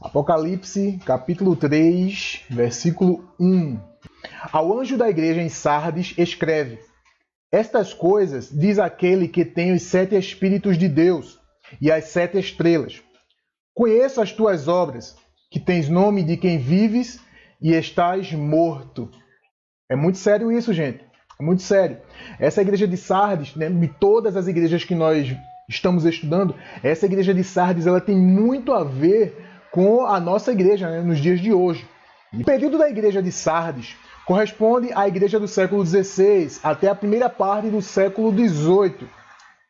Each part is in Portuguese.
Apocalipse, capítulo 3, versículo 1. Ao anjo da igreja em Sardes escreve: Estas coisas diz aquele que tem os 7 Espíritos de Deus e as 7 estrelas. Conheço as tuas obras, que tens nome de quem vives e estás morto. É muito sério isso, gente. É muito sério. Essa igreja de Sardes, né, de todas as igrejas que nós estamos estudando, essa igreja de Sardes ela tem muito a ver com a nossa igreja, né, nos dias de hoje. O período da igreja de Sardes corresponde à igreja do século XVI até a primeira parte do século XVIII.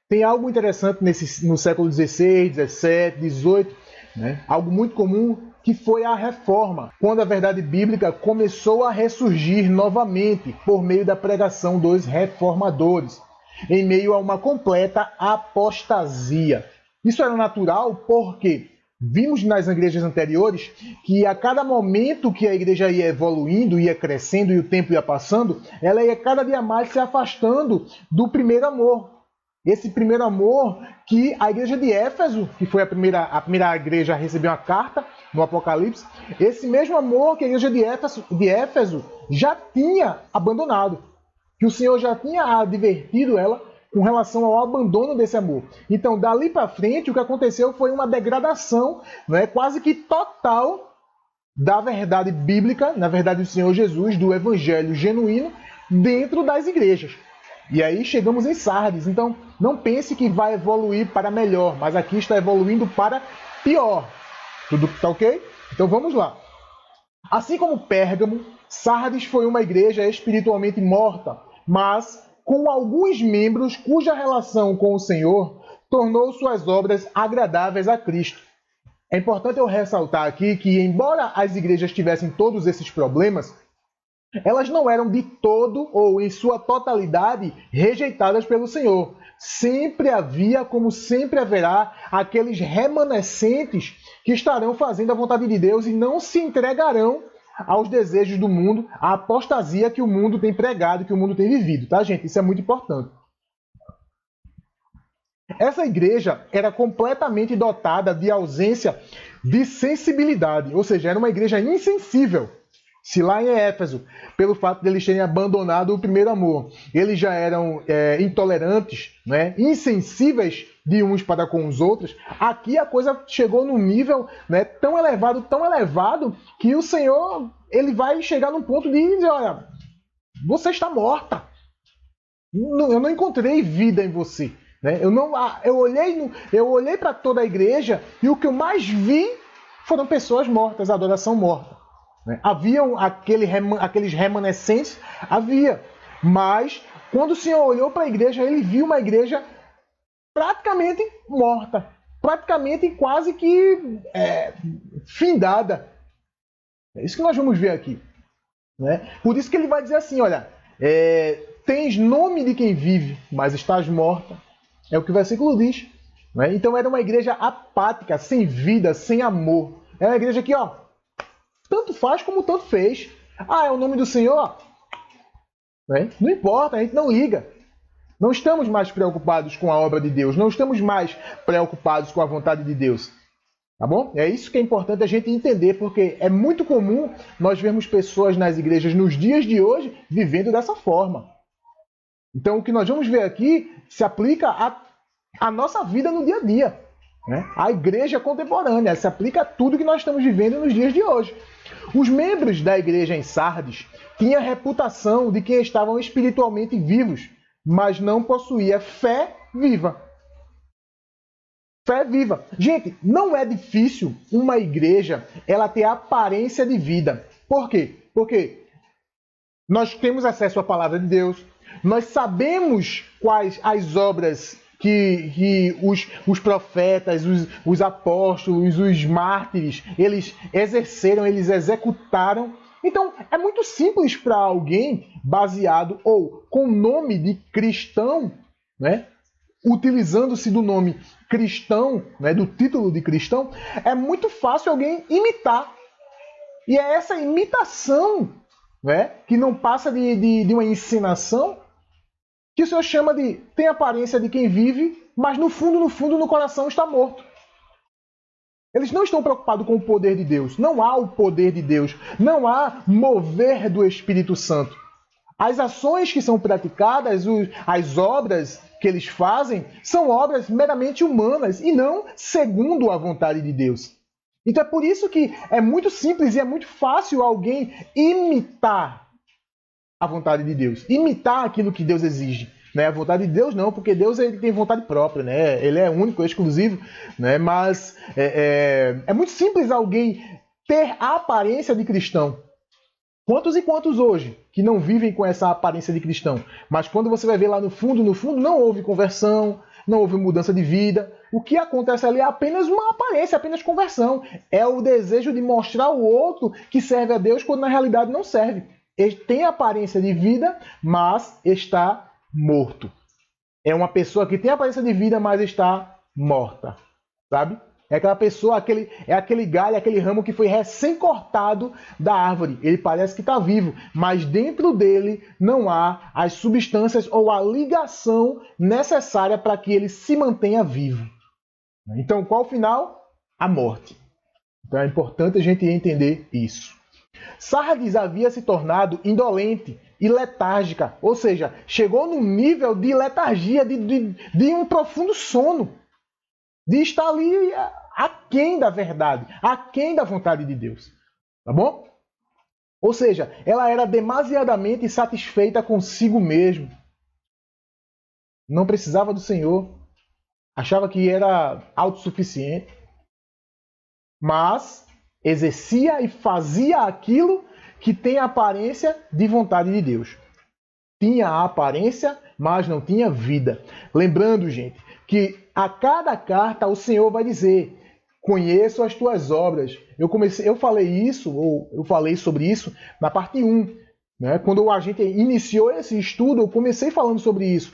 Tem algo interessante no século XVI, XVII, XVIII, né? Algo muito comum, que foi a Reforma, quando a verdade bíblica começou a ressurgir novamente por meio da pregação dos reformadores, em meio a uma completa apostasia. Isso era natural porque vimos nas igrejas anteriores que a cada momento que a igreja ia evoluindo, ia crescendo e o tempo ia passando, ela ia cada dia mais se afastando do primeiro amor. Esse primeiro amor que a igreja de Éfeso, que foi a primeira igreja a receber uma carta no Apocalipse, esse mesmo amor que a igreja de Éfeso já tinha abandonado, que o Senhor já tinha advertido ela com relação ao abandono desse amor. Então, dali para frente, o que aconteceu foi uma degradação, né, quase que total da verdade bíblica, na verdade do Senhor Jesus, do evangelho genuíno, dentro das igrejas. E aí chegamos em Sardes. Então, não pense que vai evoluir para melhor, mas aqui está evoluindo para pior. Tudo está ok? Então vamos lá. Assim como Pérgamo, Sardes foi uma igreja espiritualmente morta, mas com alguns membros cuja relação com o Senhor tornou suas obras agradáveis a Cristo. É importante eu ressaltar aqui que, embora as igrejas tivessem todos esses problemas, elas não eram de todo ou em sua totalidade rejeitadas pelo Senhor. Sempre havia, como sempre haverá, aqueles remanescentes que estarão fazendo a vontade de Deus e não se entregarão aos desejos do mundo, à apostasia que o mundo tem pregado, que o mundo tem vivido, tá, gente? Isso é muito importante. Essa igreja era completamente dotada de ausência de sensibilidade, ou seja, era uma igreja insensível. Se lá em Éfeso, pelo fato de eles terem abandonado o primeiro amor, eles já eram intolerantes, né, insensíveis de uns para com os outros, aqui a coisa chegou num nível, né, tão elevado, que o Senhor ele vai chegar num ponto de dizer, olha, você está morta. Eu não encontrei vida em você. Né? Eu olhei para toda a igreja e o que eu mais vi foram pessoas mortas, adoração morta. Haviam aqueles remanescentes, mas quando o Senhor olhou para a igreja, ele viu uma igreja praticamente morta, praticamente quase que findada. É isso que nós vamos ver aqui. Né? Por isso que ele vai dizer assim, olha, tens nome de quem vive, mas estás morta. É o que o versículo diz. Né? Então era uma igreja apática, sem vida, sem amor. É uma igreja que, tanto faz como tanto fez. É o nome do Senhor? Né? Não importa, a gente não liga. Não estamos mais preocupados com a obra de Deus. Não estamos mais preocupados com a vontade de Deus. Tá bom? É isso que é importante a gente entender, porque é muito comum nós vermos pessoas nas igrejas nos dias de hoje vivendo dessa forma. Então, o que nós vamos ver aqui se aplica à nossa vida no dia a dia. Né? A igreja contemporânea se aplica a tudo que nós estamos vivendo nos dias de hoje. Os membros da igreja em Sardes tinham a reputação de quem estavam espiritualmente vivos, mas não possuía fé viva. Fé viva. Gente, não é difícil uma igreja ela ter aparência de vida. Por quê? Porque nós temos acesso à palavra de Deus, nós sabemos quais as obras que os profetas, os apóstolos, os mártires, eles exerceram, eles executaram. Então, é muito simples para alguém baseado ou com o nome de cristão, né, utilizando-se do nome cristão, né, do título de cristão, é muito fácil alguém imitar. E é essa imitação, né, que não passa de uma ensinação, que o Senhor chama de tem aparência de quem vive, mas no fundo, no coração está morto. Eles não estão preocupados com o poder de Deus. Não há o poder de Deus. Não há mover do Espírito Santo. As ações que são praticadas, as obras que eles fazem, são obras meramente humanas e não segundo a vontade de Deus. Então é por isso que é muito simples e é muito fácil alguém imitar a vontade de Deus. Imitar aquilo que Deus exige. Né? A vontade de Deus não, porque Deus ele tem vontade própria, né? Ele é único, é exclusivo, né? Mas é muito simples alguém ter a aparência de cristão. Quantos e quantos hoje que não vivem com essa aparência de cristão? Mas quando você vai ver lá no fundo, não houve conversão, não houve mudança de vida. O que acontece ali é apenas uma aparência, apenas conversão. É o desejo de mostrar ao outro que serve a Deus quando na realidade não serve. Ele tem aparência de vida, mas está morto. É uma pessoa que tem aparência de vida, mas está morta. Sabe? É aquela pessoa, aquele galho, aquele ramo que foi recém-cortado da árvore. Ele parece que está vivo, mas dentro dele não há as substâncias ou a ligação necessária para que ele se mantenha vivo. Então, qual o final? A morte. Então é importante a gente entender isso. Sardes havia se tornado indolente e letárgica, ou seja, chegou num nível de letargia, de um profundo sono, de estar ali aquém da verdade, aquém da vontade de Deus. Tá bom? Ou seja, ela era demasiadamente satisfeita consigo mesma. Não precisava do Senhor. Achava que era autossuficiente. Mas exercia e fazia aquilo que tem a aparência de vontade de Deus. Tinha a aparência, mas não tinha vida. Lembrando, gente, que a cada carta o Senhor vai dizer: conheço as tuas obras. Eu falei sobre isso na parte 1. Né? Quando a gente iniciou esse estudo, eu comecei falando sobre isso.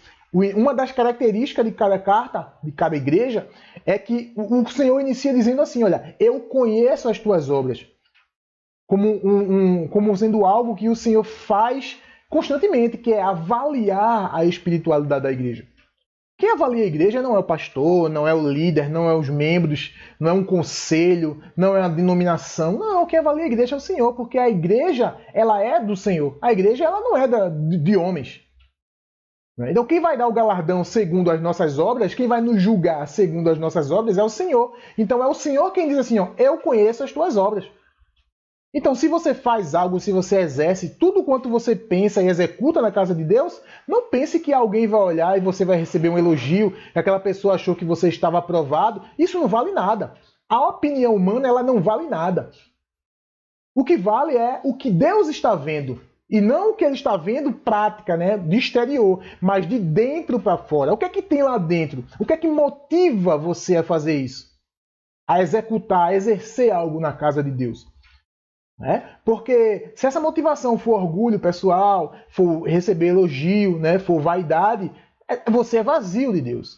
Uma das características de cada carta, de cada igreja, é que o Senhor inicia dizendo assim: olha, eu conheço as tuas obras. Como sendo algo que o Senhor faz constantemente, que é avaliar a espiritualidade da igreja. Quem avalia a igreja não é o pastor, não é o líder, não é os membros, não é um conselho, não é a denominação. Não, quem avalia a igreja é o Senhor, porque a igreja ela é do Senhor. A igreja ela não é de homens. Então quem vai dar o galardão segundo as nossas obras, quem vai nos julgar segundo as nossas obras é o Senhor. Então é o Senhor quem diz assim, ó, eu conheço as tuas obras. Então, se você faz algo, se você exerce tudo quanto você pensa e executa na casa de Deus, não pense que alguém vai olhar e você vai receber um elogio, que aquela pessoa achou que você estava aprovado. Isso não vale nada. A opinião humana, ela não vale nada. O que vale é o que Deus está vendo. E não o que ele está vendo prática, né, de exterior, mas de dentro para fora. O que é que tem lá dentro? O que é que motiva você a fazer isso? A executar, a exercer algo na casa de Deus. Porque se essa motivação for orgulho pessoal, for receber elogio, né, for vaidade, você é vazio de Deus.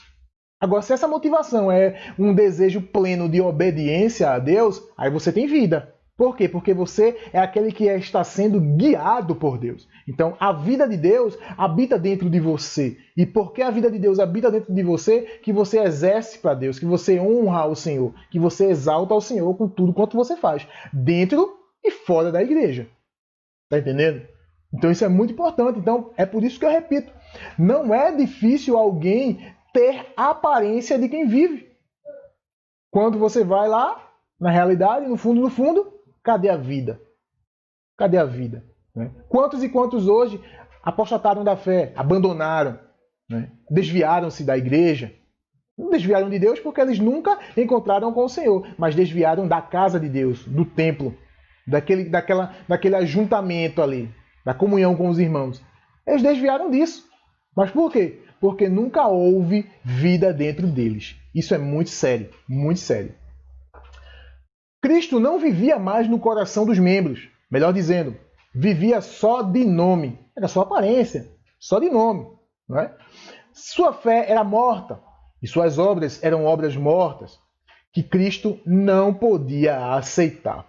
Agora, se essa motivação é um desejo pleno de obediência a Deus, aí você tem vida. Por quê? Porque você é aquele que está sendo guiado por Deus. Então, a vida de Deus habita dentro de você. E porque a vida de Deus habita dentro de você, que você exerce para Deus, que você honra ao Senhor, que você exalta ao Senhor com tudo quanto você faz. Dentro e fora da igreja. Tá entendendo? Então isso é muito importante. Então é por isso que eu repito. Não é difícil alguém ter a aparência de quem vive. Quando você vai lá, na realidade, no fundo, cadê a vida? Cadê a vida? Né? Quantos e quantos hoje apostataram da fé, abandonaram, né? Desviaram-se da igreja? Não desviaram de Deus porque eles nunca encontraram com o Senhor, mas desviaram da casa de Deus, do templo, daquele ajuntamento ali, da comunhão com os irmãos. Eles desviaram disso. Mas por quê? Porque nunca houve vida dentro deles. Isso é muito sério, muito sério. Cristo não vivia mais no coração dos membros. Melhor dizendo, vivia só de nome. Era só aparência, só de nome. Não é? Sua fé era morta e suas obras eram obras mortas que Cristo não podia aceitar.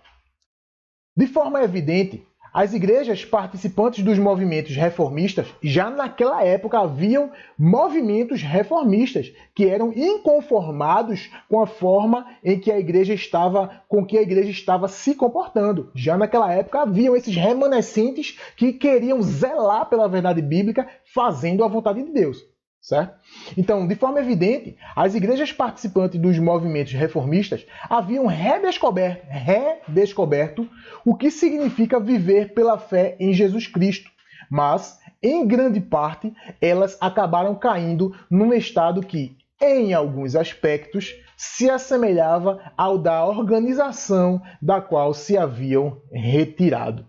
De forma evidente, As igrejas participantes dos movimentos reformistas, já naquela época haviam movimentos reformistas que eram inconformados com a forma em que a igreja estava se comportando. Já naquela época haviam esses remanescentes que queriam zelar pela verdade bíblica, fazendo a vontade de Deus. Certo? Então, de forma evidente, as igrejas participantes dos movimentos reformistas haviam redescoberto o que significa viver pela fé em Jesus Cristo, mas, em grande parte, elas acabaram caindo num estado que, em alguns aspectos, se assemelhava ao da organização da qual se haviam retirado. O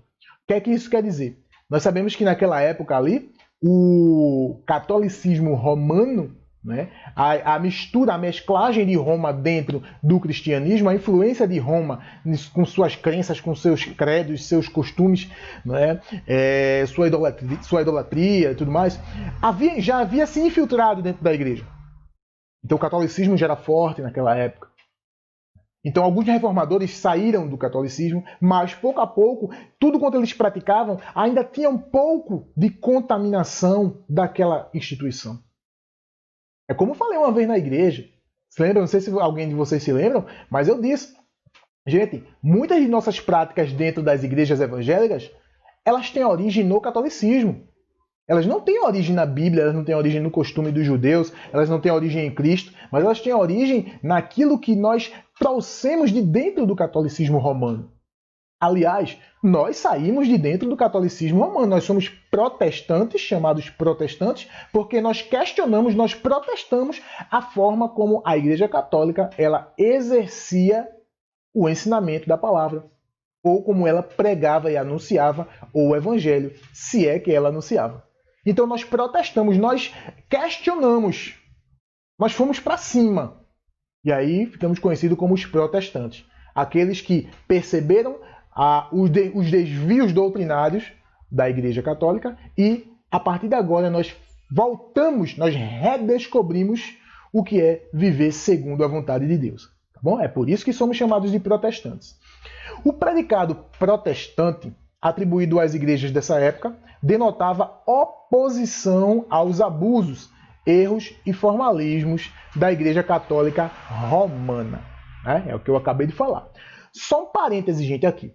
que é que isso quer dizer? Nós sabemos que naquela época ali, o catolicismo romano, né, a mesclagem de Roma dentro do cristianismo, a influência de Roma com suas crenças, com seus credos, seus costumes, né, sua idolatria e tudo mais, já havia se infiltrado dentro da igreja. Então o catolicismo já era forte naquela época. Então alguns reformadores saíram do catolicismo, mas pouco a pouco, tudo quanto eles praticavam ainda tinha um pouco de contaminação daquela instituição. É como eu falei uma vez na igreja. Se lembram? Não sei se alguém de vocês se lembram, mas eu disse. Gente, muitas de nossas práticas dentro das igrejas evangélicas, elas têm origem no catolicismo. Elas não têm origem na Bíblia, elas não têm origem no costume dos judeus, elas não têm origem em Cristo, mas elas têm origem naquilo que nós trouxemos de dentro do catolicismo romano. Aliás, nós saímos de dentro do catolicismo romano. Nós somos protestantes, chamados protestantes, porque nós questionamos, nós protestamos a forma como a Igreja Católica ela exercia o ensinamento da palavra, ou como ela pregava e anunciava o Evangelho, se é que ela anunciava. Então nós protestamos, nós questionamos, nós fomos para cima. E aí ficamos conhecidos como os protestantes. Aqueles que perceberam os desvios doutrinários da Igreja Católica e, a partir de agora, nós voltamos, nós redescobrimos o que é viver segundo a vontade de Deus. Tá bom? É por isso que somos chamados de protestantes. O predicado protestante, atribuído às igrejas dessa época, denotava oposição aos abusos, erros e formalismos da Igreja Católica Romana. É o que eu acabei de falar. Só um parêntese, gente, aqui.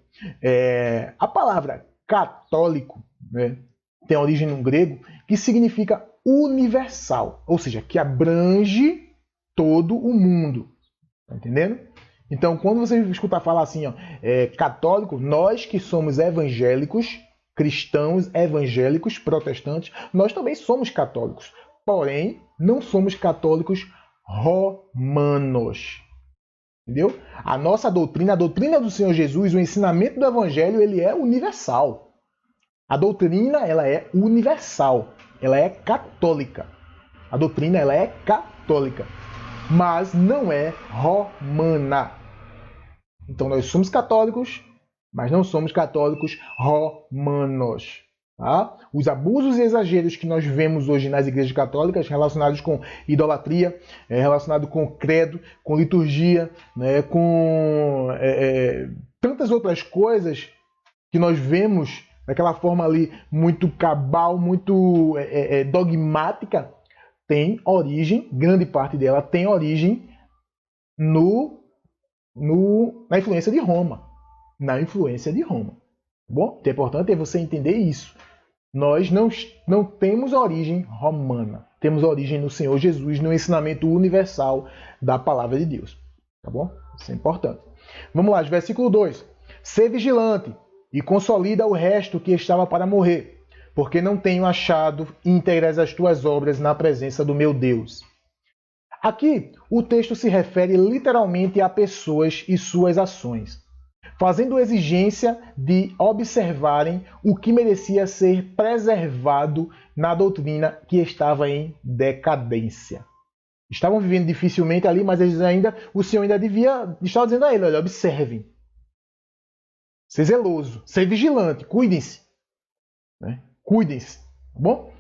A palavra católico, né, tem origem no grego que significa universal, ou seja, que abrange todo o mundo. Tá entendendo? Então, quando você escutar falar assim, católico, nós que somos evangélicos, cristãos, evangélicos, protestantes, nós também somos católicos. Porém, não somos católicos romanos. Entendeu? A nossa doutrina, a doutrina do Senhor Jesus, o ensinamento do Evangelho, ele é universal. A doutrina, ela é universal. Ela é católica. A doutrina, ela é católica. Mas não é romana. Então nós somos católicos, mas não somos católicos romanos. Tá? Os abusos e exageros que nós vemos hoje nas igrejas católicas relacionados com idolatria, relacionado com credo, com liturgia, né, com tantas outras coisas que nós vemos daquela forma ali muito cabal, muito dogmática, tem origem, grande parte dela tem origem na influência de Roma. Na influência de Roma. Bom, o importante é você entender isso. Nós não temos origem romana. Temos origem no Senhor Jesus, no ensinamento universal da palavra de Deus. Tá bom? Isso é importante. Vamos lá, versículo 2. Sê vigilante e consolida o resto que estava para morrer, porque não tenho achado íntegras as tuas obras na presença do meu Deus. Aqui, o texto se refere literalmente a pessoas e suas ações, fazendo exigência de observarem o que merecia ser preservado na doutrina que estava em decadência. Estavam vivendo dificilmente ali, mas o Senhor ainda estava dizendo a ele, olha, observem. Ser zeloso, ser vigilante, cuidem-se. Né? Cuidem-se. Tá bom?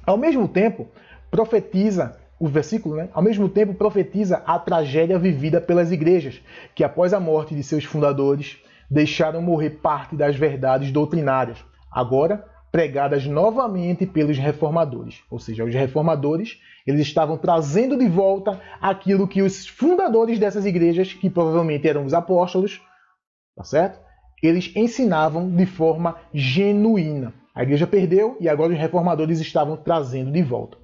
Ao mesmo tempo, profetiza o versículo, né? Ao mesmo tempo profetiza a tragédia vivida pelas igrejas, que após a morte de seus fundadores, deixaram morrer parte das verdades doutrinárias, agora pregadas novamente pelos reformadores. Ou seja, os reformadores, eles estavam trazendo de volta aquilo que os fundadores dessas igrejas, que provavelmente eram os apóstolos, tá certo? Eles ensinavam de forma genuína. A igreja perdeu e agora os reformadores estavam trazendo de volta.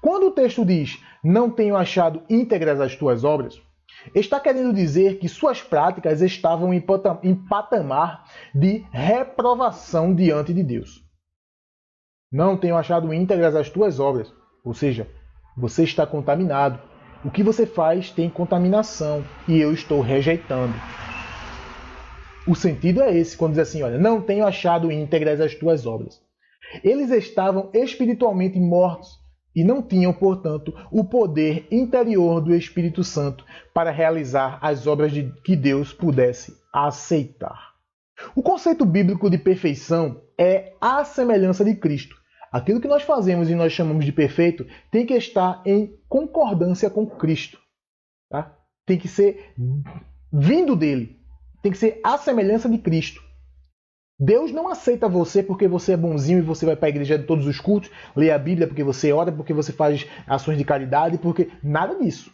Quando o texto diz, não tenho achado íntegras as tuas obras, está querendo dizer que suas práticas estavam em patamar de reprovação diante de Deus. Não tenho achado íntegras as tuas obras. Ou seja, você está contaminado. O que você faz tem contaminação e eu estou rejeitando. O sentido é esse, quando diz assim, olha, não tenho achado íntegras as tuas obras. Eles estavam espiritualmente mortos e não tinham, portanto, o poder interior do Espírito Santo para realizar as obras que Deus pudesse aceitar. O conceito bíblico de perfeição é a semelhança de Cristo. Aquilo que nós fazemos e nós chamamos de perfeito tem que estar em concordância com Cristo. Tá? Tem que ser vindo dele. Tem que ser a semelhança de Cristo. Deus não aceita você porque você é bonzinho e você vai para a igreja de todos os cultos, lê a Bíblia porque você ora, porque você faz ações de caridade, porque nada disso.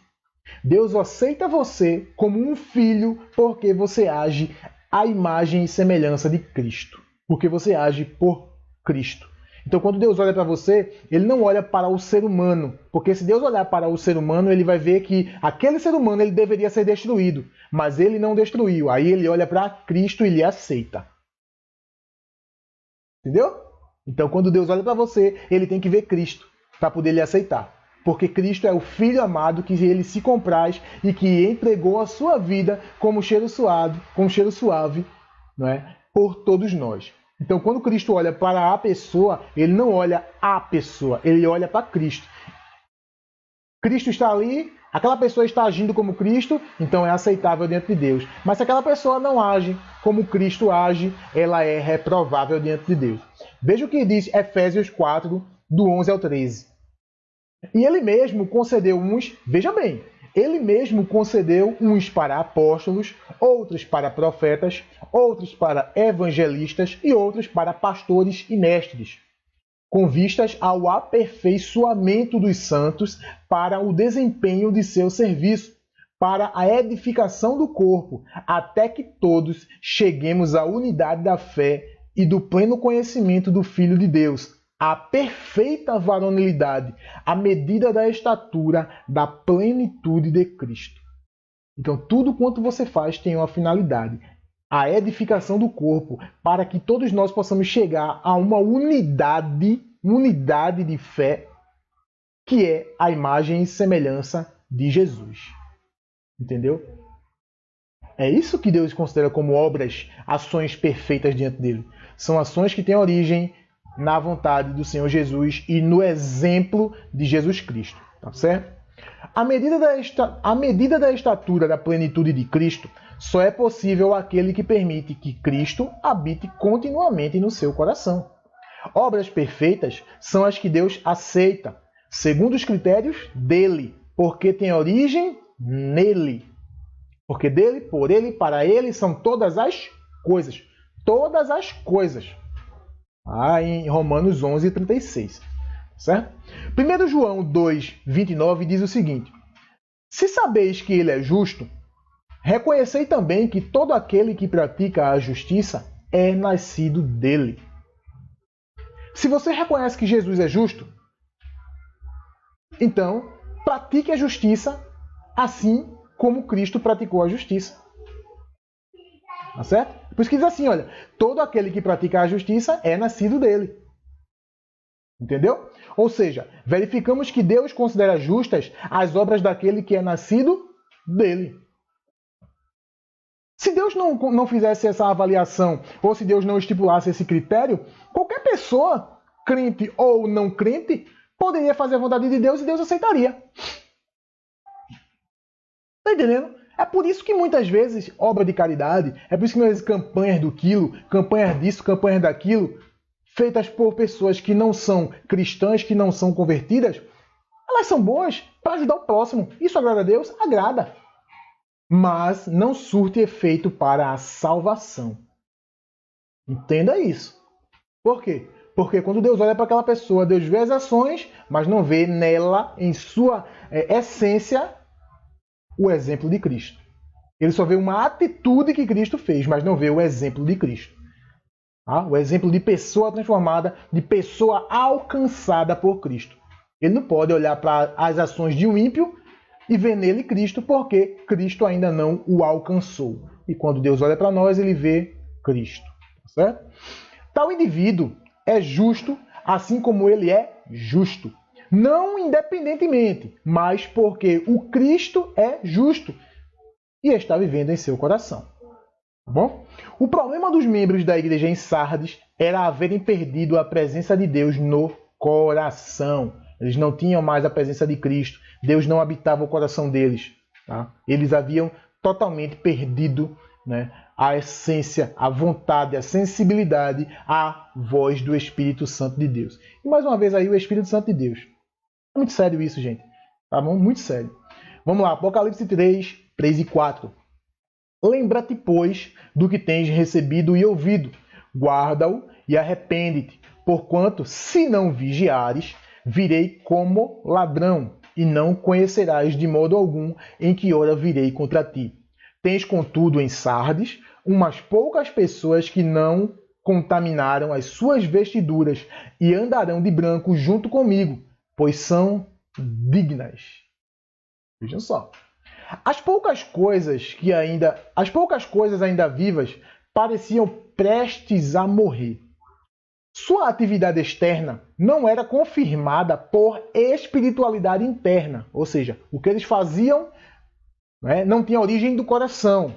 Deus aceita você como um filho porque você age à imagem e semelhança de Cristo. Porque você age por Cristo. Então, quando Deus olha para você, Ele não olha para o ser humano. Porque se Deus olhar para o ser humano, Ele vai ver que aquele ser humano ele deveria ser destruído. Mas Ele não destruiu. Aí Ele olha para Cristo e lhe aceita. Entendeu? Então, quando Deus olha para você, Ele tem que ver Cristo para poder lhe aceitar. Porque Cristo é o Filho amado que Ele se compraz e que entregou a sua vida como cheiro suave, não é? Por todos nós. Então, quando Cristo olha para a pessoa, Ele não olha a pessoa, Ele olha para Cristo. Cristo está ali, aquela pessoa está agindo como Cristo, então é aceitável diante de Deus. Mas se aquela pessoa não age como Cristo age, ela é reprovável diante de Deus. Veja o que diz Efésios 4, do 11 ao 13. E Ele mesmo concedeu uns, veja bem, Ele mesmo concedeu uns para apóstolos, outros para profetas, outros para evangelistas e outros para pastores e mestres, com vistas ao aperfeiçoamento dos santos para o desempenho de seu serviço, para a edificação do corpo, até que todos cheguemos à unidade da fé e do pleno conhecimento do Filho de Deus, à perfeita varonilidade, à medida da estatura da plenitude de Cristo. Então, tudo quanto você faz tem uma finalidade, a edificação do corpo, para que todos nós possamos chegar a uma unidade de fé, que é a imagem e semelhança de Jesus. Entendeu? É isso que Deus considera como obras, ações perfeitas diante dele. São ações que têm origem na vontade do Senhor Jesus e no exemplo de Jesus Cristo. Tá certo? A medida da estatura da plenitude de Cristo só é possível àquele que permite que Cristo habite continuamente no seu coração. Obras perfeitas são as que Deus aceita, segundo os critérios dele, porque tem origem nele. Porque dele, por ele, para ele são todas as coisas. Todas as coisas. Em Romanos 11, 36. Certo? 1 João 2, 29 diz o seguinte: se sabeis que ele é justo, reconhecei também que todo aquele que pratica a justiça é nascido dele. Se você reconhece que Jesus é justo, então pratique a justiça assim como Cristo praticou a justiça. Tá certo? Por isso que diz assim, olha, todo aquele que pratica a justiça é nascido dele. Entendeu? Ou seja, verificamos que Deus considera justas as obras daquele que é nascido dele. Se Deus não fizesse essa avaliação, ou se Deus não estipulasse esse critério, qualquer pessoa, crente ou não crente, poderia fazer a vontade de Deus e Deus aceitaria. Está entendendo? É por isso que muitas vezes obra de caridade, é por isso que muitas vezes campanhas do quilo, campanhas disso, campanhas daquilo, feitas por pessoas que não são cristãs, que não são convertidas, elas são boas para ajudar o próximo. Isso agrada a Deus? Agrada. mas não surte efeito para a salvação. Entenda isso. Por quê? Porque quando Deus olha para aquela pessoa, Deus vê as ações, mas não vê nela, em sua essência, o exemplo de Cristo. Ele só vê uma atitude que Cristo fez, mas não vê o exemplo de Cristo. Tá? O exemplo de pessoa transformada, de pessoa alcançada por Cristo. Ele não pode olhar para as ações de um ímpio e ver nele Cristo, porque Cristo ainda não o alcançou. E quando Deus olha para nós, ele vê Cristo. Certo? Tal indivíduo é justo, assim como ele é justo. Não independentemente, mas porque o Cristo é justo e está vivendo em seu coração. Tá bom? O problema dos membros da igreja em Sardes era haverem perdido a presença de Deus no coração. Eles não tinham mais a presença de Cristo. Deus não habitava o coração deles. Tá? Eles haviam totalmente perdido, né, a essência, a vontade, a sensibilidade à voz do Espírito Santo de Deus. E mais uma vez aí o Espírito Santo de Deus. É muito sério isso, gente. Tá bom? Muito sério. Vamos lá, Apocalipse 3, 3 e 4. Lembra-te, pois, do que tens recebido e ouvido. Guarda-o e arrepende-te, porquanto, se não vigiares, virei como ladrão, e não conhecerás de modo algum em que hora virei contra ti. Tens, contudo, em Sardes, umas poucas pessoas que não contaminaram as suas vestiduras e andarão de branco junto comigo, pois são dignas. Vejam só. As poucas coisas ainda vivas pareciam prestes a morrer. Sua atividade externa não era confirmada por espiritualidade interna, ou seja, o que eles faziam, né, não tinha origem do coração,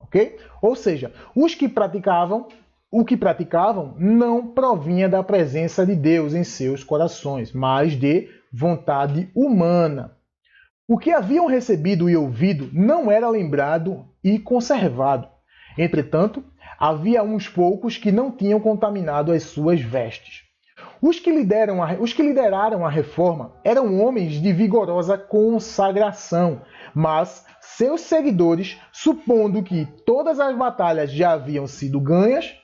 ok? Ou seja, o que praticavam não provinha da presença de Deus em seus corações, mas de vontade humana. O que haviam recebido e ouvido não era lembrado e conservado. Entretanto, havia uns poucos que não tinham contaminado as suas vestes. Os que lideraram a reforma eram homens de vigorosa consagração, mas seus seguidores, supondo que todas as batalhas já haviam sido ganhas,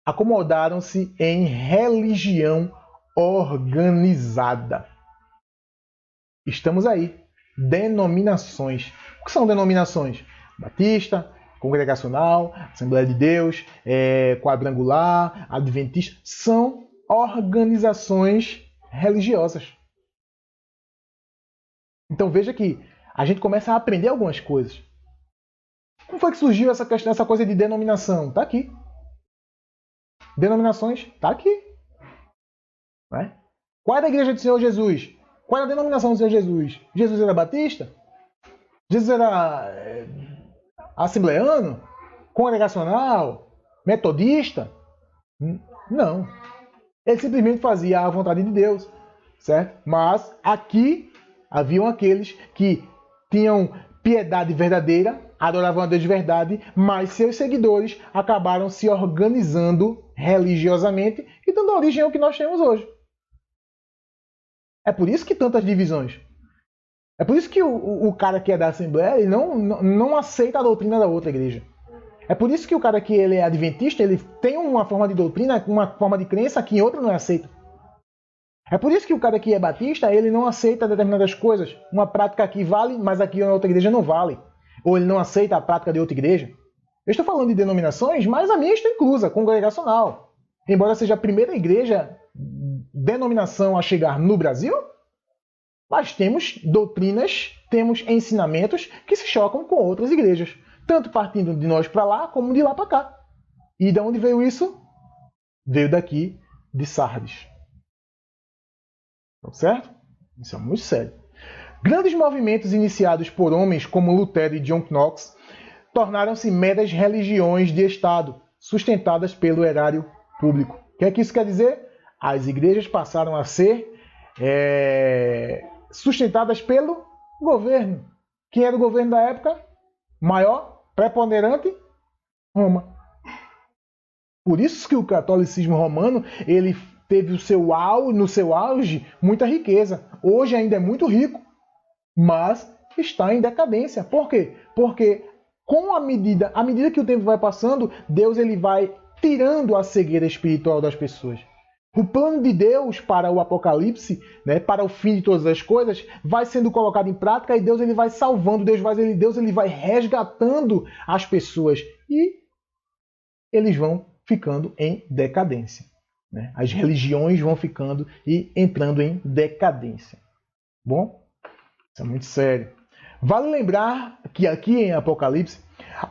acomodaram-se em religião organizada. Estamos aí. Denominações. O que são denominações? Batista, Congregacional, Assembleia de Deus, Quadrangular, Adventista. São organizações religiosas. Então veja que a gente começa a aprender algumas coisas. Como foi que surgiu essa coisa de denominação? Está aqui. Denominações, está aqui. Né? Qual é a igreja do Senhor Jesus? Qual é a denominação do Senhor Jesus? Jesus era batista? Jesus era assembleano? Congregacional? Metodista? Não. Ele simplesmente fazia a vontade de Deus, certo? Mas aqui haviam aqueles que tinham piedade verdadeira, adoravam a Deus de verdade, mas seus seguidores acabaram se organizando religiosamente e dando origem ao que nós temos hoje. É por isso que tantas divisões. É por isso que o cara que é da Assembleia ele não aceita a doutrina da outra igreja. É por isso que o cara que ele é adventista, ele tem uma forma de doutrina, uma forma de crença que em outra não é aceita. É por isso que o cara que é batista, ele não aceita determinadas coisas. Uma prática aqui vale, mas aqui na outra igreja não vale. Ou ele não aceita a prática de outra igreja. Eu estou falando de denominações, mas a minha está inclusa, congregacional. Embora seja a primeira igreja denominação a chegar no Brasil, mas temos doutrinas, temos ensinamentos que se chocam com outras igrejas, tanto partindo de nós para lá como de lá para cá. E de onde veio isso? Veio daqui de Sardes. Certo? Isso é muito sério. Grandes movimentos iniciados por homens como Lutero e John Knox tornaram-se meras religiões de Estado, sustentadas pelo erário público. O que é que isso quer dizer? As igrejas passaram a ser sustentadas pelo governo. Quem era o governo da época? Maior, preponderante? Roma. Por isso que o catolicismo romano ele teve no seu auge muita riqueza. Hoje ainda é muito rico, mas está em decadência. Por quê? Porque à medida que o tempo vai passando, Deus ele vai tirando a cegueira espiritual das pessoas. O plano de Deus para o Apocalipse, né, para o fim de todas as coisas, vai sendo colocado em prática e Deus ele vai salvando, Deus ele vai resgatando as pessoas e eles vão ficando em decadência. Né? As religiões vão ficando e entrando em decadência. Bom, isso é muito sério. Vale lembrar que aqui em Apocalipse,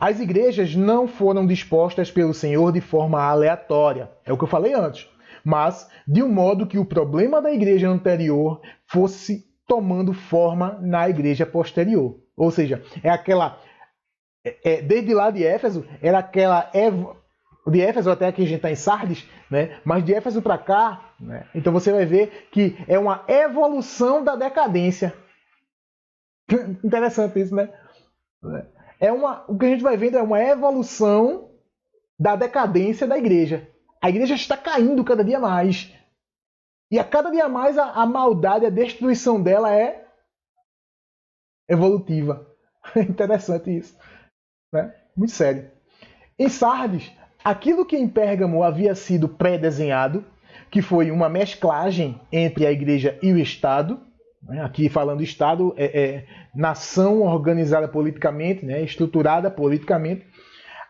as igrejas não foram dispostas pelo Senhor de forma aleatória. É o que eu falei antes. Mas de um modo que o problema da igreja anterior fosse tomando forma na igreja posterior. Ou seja, desde lá de Éfeso, era aquela... De Éfeso até aqui a gente está em Sardes, né? Mas de Éfeso para cá, né? Então você vai ver que é uma evolução da decadência. Interessante isso, né? O que a gente vai vendo é uma evolução da decadência da igreja. A igreja está caindo cada dia mais. E a cada dia mais a maldade, a destruição dela é evolutiva. Interessante isso. Né? Muito sério. Em Sardes, aquilo que em Pérgamo havia sido pré-desenhado, que foi uma mesclagem entre a igreja e o Estado, né? Aqui falando Estado, nação organizada politicamente, né? Estruturada politicamente.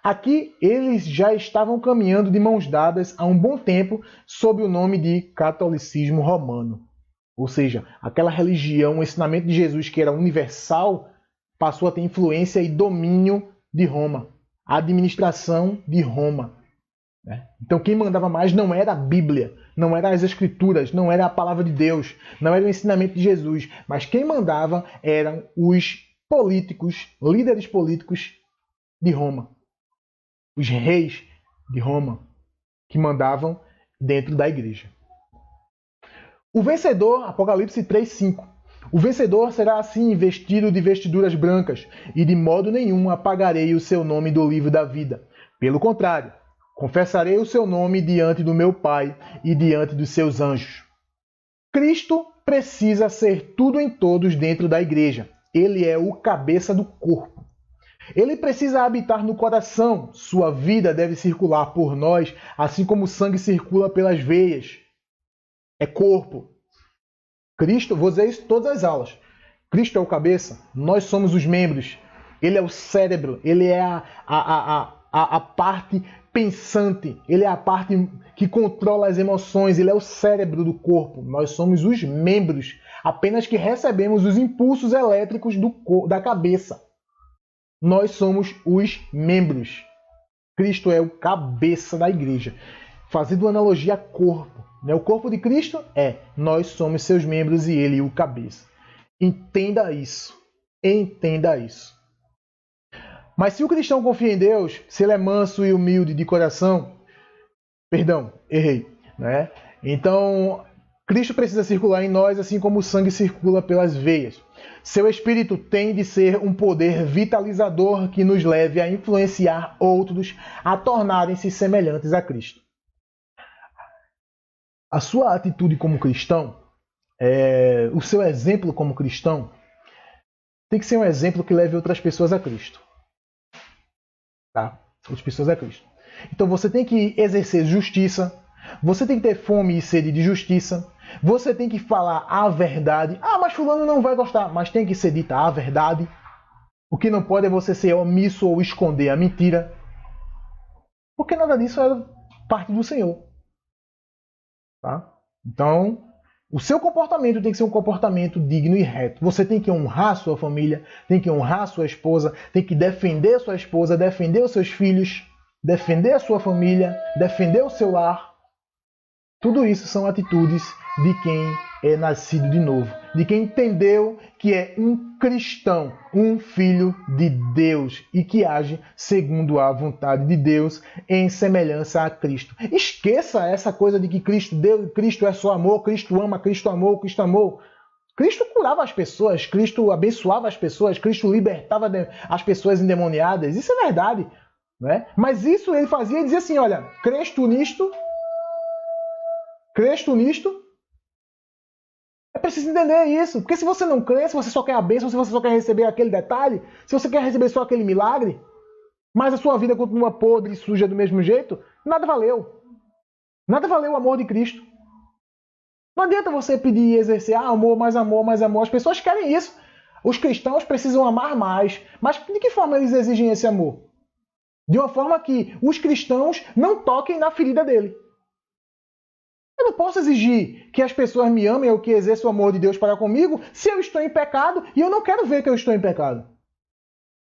Aqui eles já estavam caminhando de mãos dadas há um bom tempo sob o nome de catolicismo romano. Ou seja, aquela religião, o ensinamento de Jesus que era universal, passou a ter influência e domínio de Roma. A administração de Roma. Então quem mandava mais não era a Bíblia, não eram as Escrituras, não era a palavra de Deus, não era o ensinamento de Jesus, mas quem mandava eram os políticos, líderes políticos de Roma. Os reis de Roma, que mandavam dentro da igreja. O vencedor, Apocalipse 3:5. O vencedor será assim vestido de vestiduras brancas, e de modo nenhum apagarei o seu nome do livro da vida. Pelo contrário, confessarei o seu nome diante do meu Pai e diante dos seus anjos. Cristo precisa ser tudo em todos dentro da igreja. Ele é o cabeça do corpo. Ele precisa habitar no coração. Sua vida deve circular por nós, assim como o sangue circula pelas veias. É corpo. Cristo, vou dizer isso em todas as aulas. Cristo é o cabeça, nós somos os membros. Ele é o cérebro, ele é a parte pensante, ele é a parte que controla as emoções, ele é o cérebro do corpo. Nós somos os membros, apenas que recebemos os impulsos elétricos da cabeça. Nós somos os membros. Cristo é o cabeça da igreja. Fazendo uma analogia a corpo. O corpo de Cristo nós somos seus membros e ele o cabeça. Entenda isso. Entenda isso. Mas se o cristão confia em Deus, se ele é manso e humilde de coração, né? Então, Cristo precisa circular em nós assim como o sangue circula pelas veias. Seu espírito tem de ser um poder vitalizador que nos leve a influenciar outros a tornarem-se semelhantes a Cristo. A sua atitude como cristão, o seu exemplo como cristão, tem que ser um exemplo que leve outras pessoas a Cristo. Tá? Outras pessoas a Cristo. Então você tem que exercer justiça, você tem que ter fome e sede de justiça, você tem que falar a verdade. Ah, mas fulano não vai gostar, mas tem que ser dita a verdade. O que não pode é você ser omisso ou esconder a mentira. Porque nada disso é parte do Senhor. Tá? Então, o seu comportamento tem que ser um comportamento digno e reto. Você tem que honrar sua família, tem que honrar sua esposa, tem que defender sua esposa, defender os seus filhos, defender a sua família, defender o seu lar. Tudo isso são atitudes de quem é nascido de novo, de quem entendeu que é um cristão, um filho de Deus e que age segundo a vontade de Deus em semelhança a Cristo. Esqueça essa coisa de que Cristo é só amor, Cristo ama, Cristo amou, Cristo amou. Cristo curava as pessoas, Cristo abençoava as pessoas, Cristo libertava as pessoas endemoniadas. Isso é verdade, né? Mas isso ele fazia e dizia assim, olha, cresto nisto É preciso entender isso. Porque se você não crê, se você só quer a bênção, se você só quer receber aquele detalhe, se você quer receber só aquele milagre, mas a sua vida continua podre e suja do mesmo jeito, nada valeu. Nada valeu o amor de Cristo. Não adianta você pedir e exercer amor, mais amor, mais amor. As pessoas querem isso. Os cristãos precisam amar mais. Mas de que forma eles exigem esse amor? De uma forma que os cristãos não toquem na ferida dele. Eu não posso exigir que as pessoas me amem ou que exerçam o amor de Deus para comigo se eu estou em pecado e eu não quero ver que eu estou em pecado.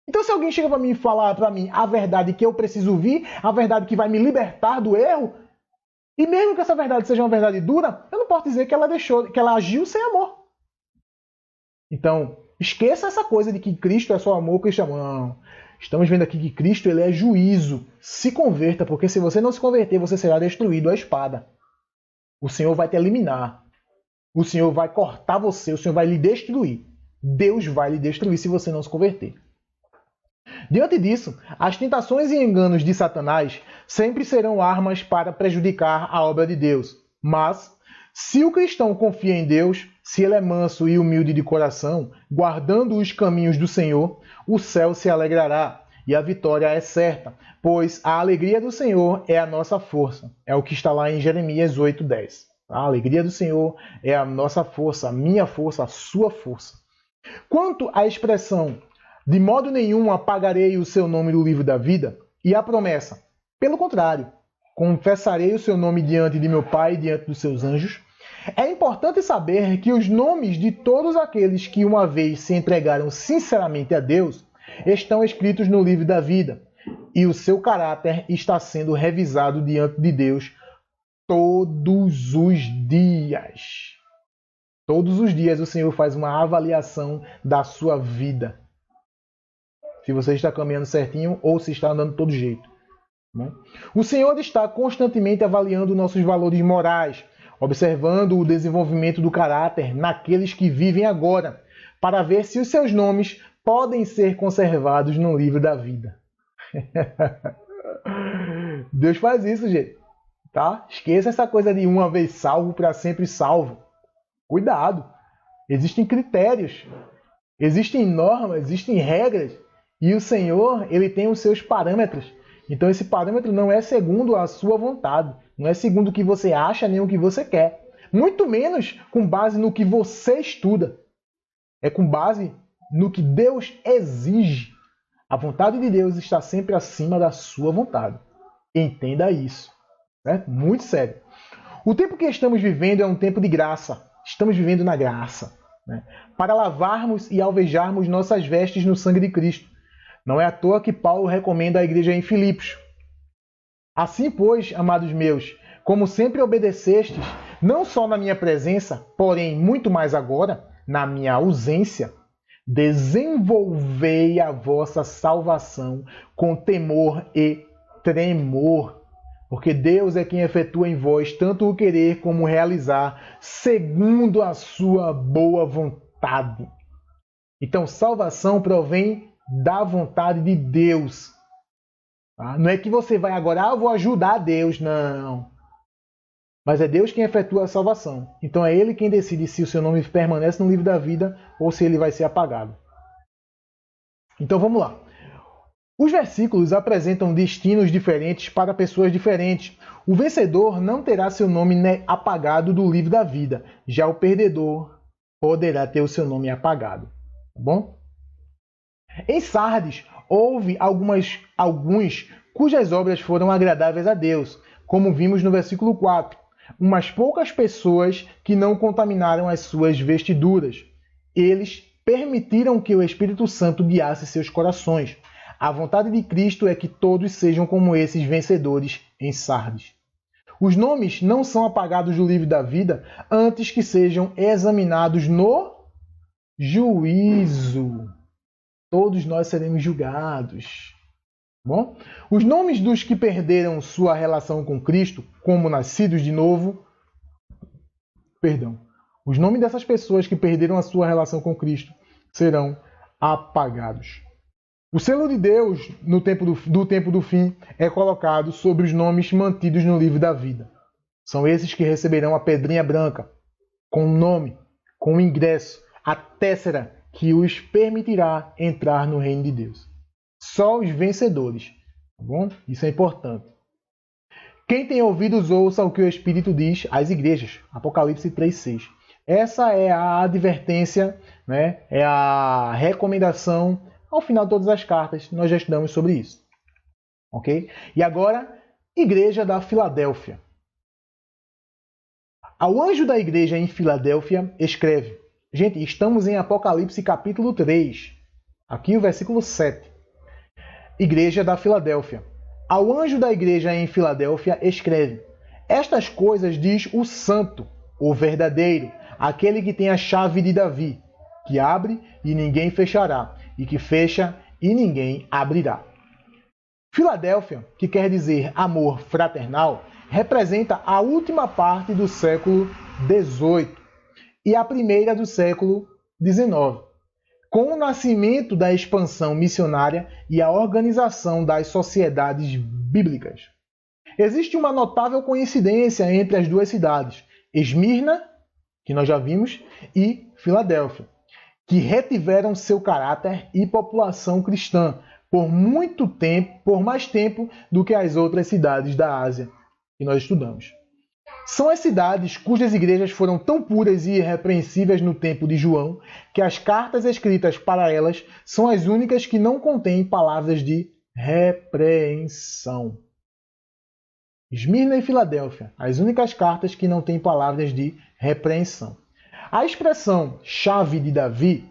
Então se alguém chega para mim e falar para mim a verdade que eu preciso ouvir, a verdade que vai me libertar do erro, e mesmo que essa verdade seja uma verdade dura, eu não posso dizer que ela agiu sem amor. Então, esqueça essa coisa de que Cristo é só amor, Cristo é amor. Não. Estamos vendo aqui que Cristo ele é juízo. Se converta, porque se você não se converter, você será destruído à espada. O Senhor vai te eliminar. O Senhor vai cortar você, o Senhor vai lhe destruir. Deus vai lhe destruir se você não se converter. Diante disso, as tentações e enganos de Satanás sempre serão armas para prejudicar a obra de Deus. Mas, se o cristão confia em Deus, se ele é manso e humilde de coração, guardando os caminhos do Senhor, o céu se alegrará e a vitória é certa, pois a alegria do Senhor é a nossa força. É o que está lá em Jeremias 8:10. A alegria do Senhor é a nossa força, a minha força, a sua força. Quanto à expressão de modo nenhum apagarei o seu nome do livro da vida, e a promessa, pelo contrário, confessarei o seu nome diante de meu Pai e diante dos seus anjos, é importante saber que os nomes de todos aqueles que uma vez se entregaram sinceramente a Deus estão escritos no livro da vida, e o seu caráter está sendo revisado diante de Deus todos os dias. Todos os dias o Senhor faz uma avaliação da sua vida. Se você está caminhando certinho ou se está andando de todo jeito. O Senhor está constantemente avaliando nossos valores morais, observando o desenvolvimento do caráter naqueles que vivem agora, para ver se os seus nomes podem ser conservados no livro da vida. Deus faz isso, gente. Tá? Esqueça essa coisa de uma vez salvo para sempre salvo. Cuidado. Existem critérios, existem normas, existem regras. E o Senhor, ele tem os seus parâmetros. Então esse parâmetro não é segundo a sua vontade. Não é segundo o que você acha nem o que você quer. Muito menos com base no que você estuda. É com base no que Deus exige. A vontade de Deus está sempre acima da sua vontade. Entenda isso. É muito sério. O tempo que estamos vivendo é um tempo de graça. Estamos vivendo na graça. Para lavarmos e alvejarmos nossas vestes no sangue de Cristo. Não é à toa que Paulo recomenda à igreja em Filipos. Assim, pois, amados meus, como sempre obedecestes, não só na minha presença, porém muito mais agora, na minha ausência, desenvolvei a vossa salvação com temor e tremor, porque Deus é quem efetua em vós tanto o querer como o realizar, segundo a sua boa vontade. Então, salvação provém da vontade de Deus. Tá? Não é que você vai agora, eu vou ajudar Deus, não. Mas é Deus quem efetua a salvação. Então é Ele quem decide se o seu nome permanece no livro da vida ou se ele vai ser apagado. Então vamos lá. Os versículos apresentam destinos diferentes para pessoas diferentes. O vencedor não terá seu nome apagado do livro da vida. Já o perdedor poderá ter o seu nome apagado. Tá bom? Em Sardes, houve alguns cujas obras foram agradáveis a Deus, como vimos no versículo 4. Umas poucas pessoas que não contaminaram as suas vestiduras. Eles permitiram que o Espírito Santo guiasse seus corações. A vontade de Cristo é que todos sejam como esses vencedores em Sardes. Os nomes não são apagados do livro da vida antes que sejam examinados no juízo. Todos nós seremos julgados. Bom? Os nomes dos que perderam sua relação com Cristo, como nascidos de novo, os nomes dessas pessoas que perderam a sua relação com Cristo serão apagados. O selo de Deus no tempo do fim é colocado sobre os nomes mantidos no livro da vida. São esses que receberão a pedrinha branca com o nome com o ingresso, a tessera que os permitirá entrar no reino de Deus. Só os vencedores. Tá bom? Isso é importante. Quem tem ouvidos, ouça o que o Espírito diz às igrejas. Apocalipse 3:6. Essa é a advertência, né? É a recomendação ao final de todas as cartas. Nós já estudamos sobre isso. Ok? E agora, Igreja da Filadélfia. Ao anjo da igreja em Filadélfia, escreve. Gente, estamos em Apocalipse capítulo 3. Aqui o versículo 7. Igreja da Filadélfia. Ao anjo da igreja em Filadélfia, escreve. Estas coisas diz o santo, o verdadeiro, aquele que tem a chave de Davi, que abre e ninguém fechará, e que fecha e ninguém abrirá. Filadélfia, que quer dizer amor fraternal, representa a última parte do século XVIII e a primeira do século XIX, com o nascimento da expansão missionária e a organização das sociedades bíblicas. Existe uma notável coincidência entre as duas cidades, Esmirna, que nós já vimos, e Filadélfia, que retiveram seu caráter e população cristã por muito tempo, por mais tempo do que as outras cidades da Ásia que nós estudamos. São as cidades cujas igrejas foram tão puras e irrepreensíveis no tempo de João que as cartas escritas para elas são as únicas que não contêm palavras de repreensão. Esmirna e Filadélfia, as únicas cartas que não têm palavras de repreensão. A expressão chave de Davi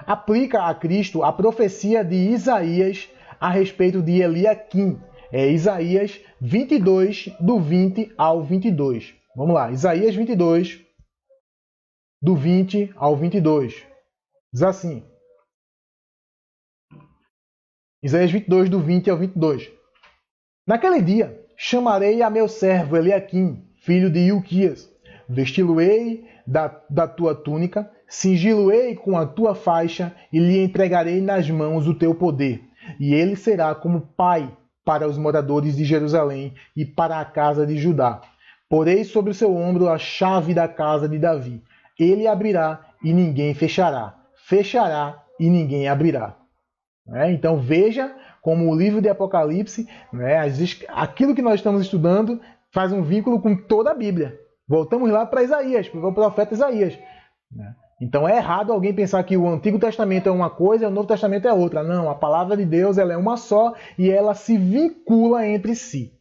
aplica a Cristo a profecia de Isaías a respeito de Eliaquim. É Isaías 22, do 20 ao 22. Vamos lá, Isaías 22, do 20 ao 22. Diz assim. Isaías 22, do 20 ao 22. Naquele dia, chamarei a meu servo Eliaquim, filho de Hilquias. Vesti-lo-ei da tua túnica, cingi-lo-ei com a tua faixa e lhe entregarei nas mãos o teu poder. E ele será como pai para os moradores de Jerusalém e para a casa de Judá. Porei sobre o seu ombro a chave da casa de Davi. Ele abrirá e ninguém fechará. Fechará e ninguém abrirá. Então veja como o livro de Apocalipse, aquilo que nós estamos estudando, faz um vínculo com toda a Bíblia. Voltamos lá para Isaías, para o profeta Isaías. Então é errado alguém pensar que o Antigo Testamento é uma coisa e o Novo Testamento é outra. Não, a palavra de Deus ela é uma só e ela se vincula entre si.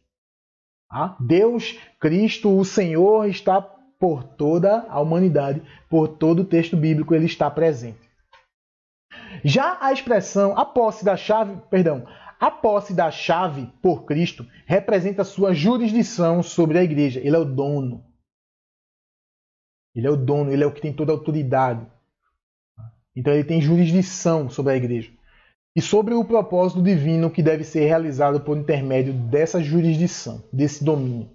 Deus, Cristo, o Senhor está por toda a humanidade, por todo o texto bíblico ele está presente. Já a expressão a posse da chave por Cristo representa sua jurisdição sobre a igreja. Ele é o dono. Ele é o dono, ele é o que tem toda a autoridade. Então ele tem jurisdição sobre a igreja. E sobre o propósito divino que deve ser realizado por intermédio dessa jurisdição, desse domínio.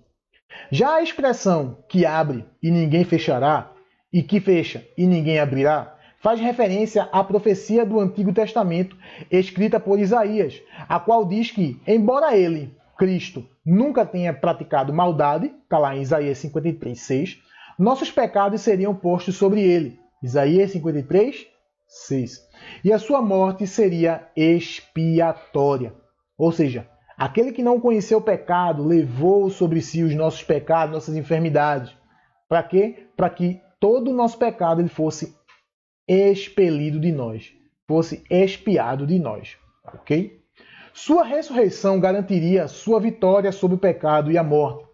Já a expressão que abre e ninguém fechará, e que fecha e ninguém abrirá, faz referência à profecia do Antigo Testamento escrita por Isaías, a qual diz que, embora ele, Cristo, nunca tenha praticado maldade, está lá em Isaías 53:6, nossos pecados seriam postos sobre ele. Isaías 53:6. E a sua morte seria expiatória. Ou seja, aquele que não conheceu o pecado levou sobre si os nossos pecados, nossas enfermidades. Para quê? Para que todo o nosso pecado ele fosse expelido de nós, fosse expiado de nós. Ok? Sua ressurreição garantiria sua vitória sobre o pecado e a morte.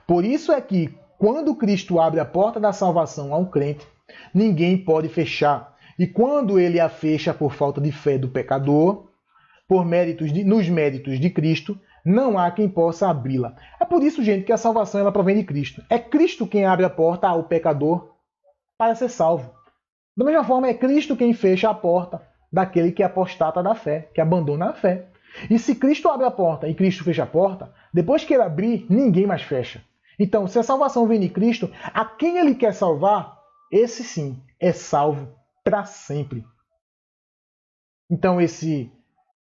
Por isso é que, quando Cristo abre a porta da salvação a um crente, ninguém pode fechar. E quando ele a fecha por falta de fé do pecador, nos méritos de Cristo, não há quem possa abri-la. É por isso, gente, que a salvação ela provém de Cristo. É Cristo quem abre a porta ao pecador para ser salvo. Da mesma forma, é Cristo quem fecha a porta daquele que apostata da fé, que abandona a fé. E se Cristo abre a porta e Cristo fecha a porta, depois que ele abrir, ninguém mais fecha. Então, se a salvação vem de Cristo, a quem ele quer salvar, esse sim é salvo para sempre. Então, esse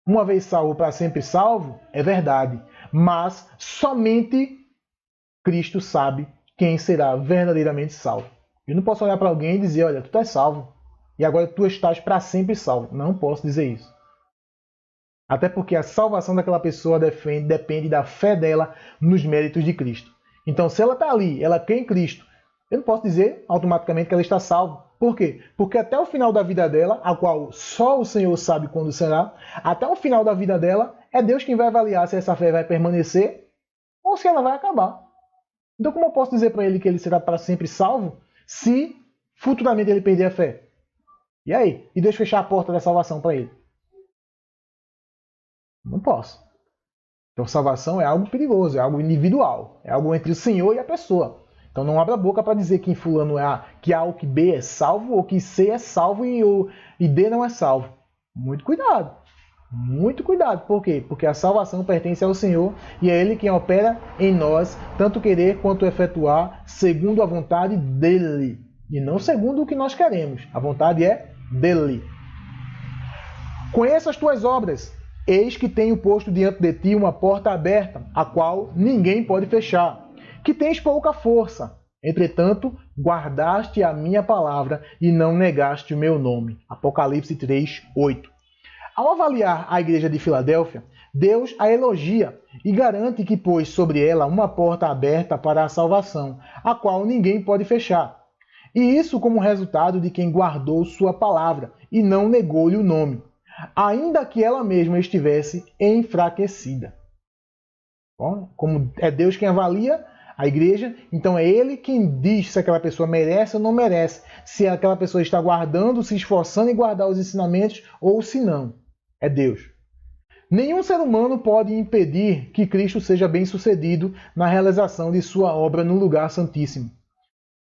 uma vez salvo, para sempre salvo, é verdade. Mas somente Cristo sabe quem será verdadeiramente salvo. Eu não posso olhar para alguém e dizer, olha, tu estás salvo. E agora tu estás para sempre salvo. Não posso dizer isso. Até porque a salvação daquela pessoa depende da fé dela nos méritos de Cristo. Então, se ela está ali, ela crê em Cristo, eu não posso dizer automaticamente que ela está salva. Por quê? Porque até o final da vida dela, a qual só o Senhor sabe quando será, até o final da vida dela, é Deus quem vai avaliar se essa fé vai permanecer ou se ela vai acabar. Então, como eu posso dizer para ele que ele será para sempre salvo se futuramente ele perder a fé? E aí? E Deus fechar a porta da salvação para ele? Não posso. Então, salvação é algo perigoso, é algo individual, é algo entre o Senhor e a pessoa. Então, não abra a boca para dizer que em fulano que A ou que B é salvo, ou que C é salvo e D não é salvo. Muito cuidado. Muito cuidado. Por quê? Porque a salvação pertence ao Senhor e é Ele quem opera em nós, tanto querer quanto efetuar, segundo a vontade dEle. E não segundo o que nós queremos. A vontade é dEle. Conheça as tuas obras. Eis que tenho posto diante de ti uma porta aberta, a qual ninguém pode fechar. Que tens pouca força. Entretanto, guardaste a minha palavra e não negaste o meu nome. Apocalipse 3, 8. Ao avaliar a igreja de Filadélfia, Deus a elogia e garante que pôs sobre ela uma porta aberta para a salvação, a qual ninguém pode fechar. E isso como resultado de quem guardou sua palavra e não negou-lhe o nome, ainda que ela mesma estivesse enfraquecida. Bom, como é Deus quem avalia a igreja, então é Ele quem diz se aquela pessoa merece ou não merece, se aquela pessoa está guardando, se esforçando em guardar os ensinamentos ou se não. É Deus. Nenhum ser humano pode impedir que Cristo seja bem-sucedido na realização de sua obra no lugar santíssimo.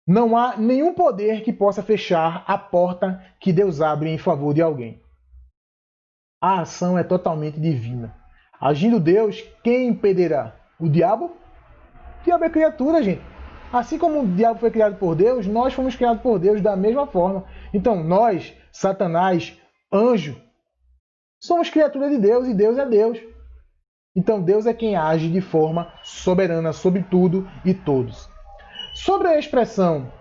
Não há nenhum poder que possa fechar a porta que Deus abre em favor de alguém. A ação é totalmente divina. Agindo Deus, quem impedirá? O diabo? O diabo é criatura, gente. Assim como o diabo foi criado por Deus, nós fomos criados por Deus da mesma forma. Então, nós, Satanás, anjo, somos criatura de Deus e Deus é Deus. Então, Deus é quem age de forma soberana sobre tudo e todos. Sobre a expressão,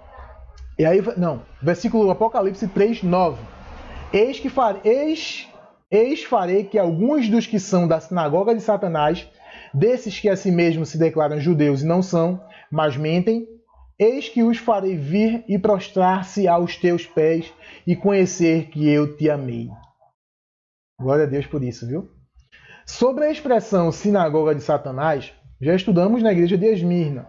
versículo Apocalipse 3, 9. Eis farei que alguns dos que são da sinagoga de Satanás, desses que a si mesmos se declaram judeus e não são, mas mentem, eis que os farei vir e prostrar-se aos teus pés e conhecer que eu te amei. Glória a Deus por isso, viu? Sobre a expressão sinagoga de Satanás, já estudamos na igreja de Esmirna.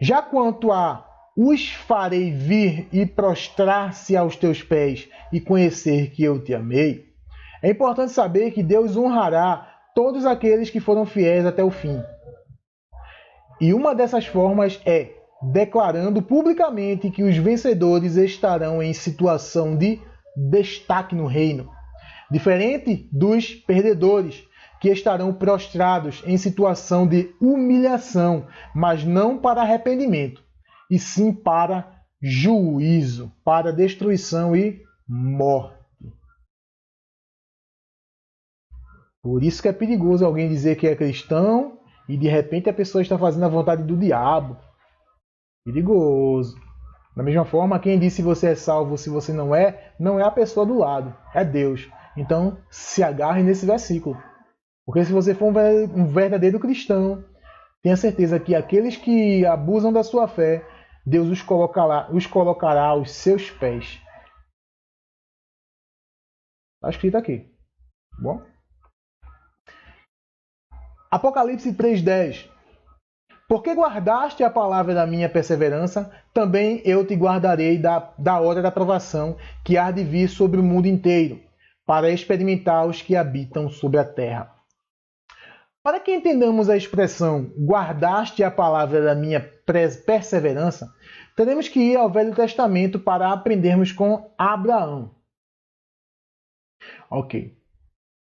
Já quanto a os farei vir e prostrar-se aos teus pés e conhecer que eu te amei, é importante saber que Deus honrará todos aqueles que foram fiéis até o fim. E uma dessas formas é declarando publicamente que os vencedores estarão em situação de destaque no reino, diferente dos perdedores, que estarão prostrados em situação de humilhação, mas não para arrependimento, e sim para juízo, para destruição e morte. Por isso que é perigoso alguém dizer que é cristão e de repente a pessoa está fazendo a vontade do diabo. Perigoso. Da mesma forma, quem diz se você é salvo ou se você não é a pessoa do lado, é Deus. Então, se agarre nesse versículo. Porque se você for um verdadeiro cristão, tenha certeza que aqueles que abusam da sua fé, Deus os colocará aos seus pés. Está escrito aqui. Bom? Apocalipse 3:10. Porque guardaste a palavra da minha perseverança, também eu te guardarei da hora da provação que há de vir sobre o mundo inteiro, para experimentar os que habitam sobre a terra. Para que entendamos a expressão guardaste a palavra da minha perseverança, teremos que ir ao Velho Testamento para aprendermos com Abraão. Ok.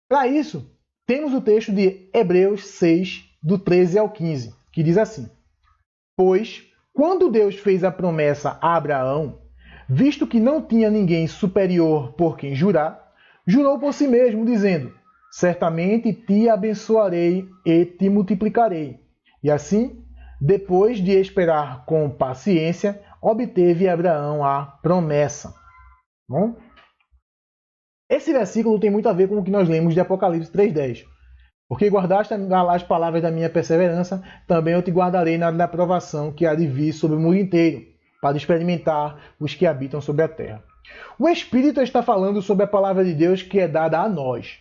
Para isso, temos o texto de Hebreus 6, do 13 ao 15, que diz assim: Pois, quando Deus fez a promessa a Abraão, visto que não tinha ninguém superior por quem jurar, jurou por si mesmo, dizendo: Certamente te abençoarei e te multiplicarei. E assim, depois de esperar com paciência, obteve Abraão a promessa. Bom? Esse versículo tem muito a ver com o que nós lemos de Apocalipse 3:10. Porque guardaste as palavras da minha perseverança, também eu te guardarei na provação que há de vir sobre o mundo inteiro, para experimentar os que habitam sobre a terra. O Espírito está falando sobre a palavra de Deus que é dada a nós.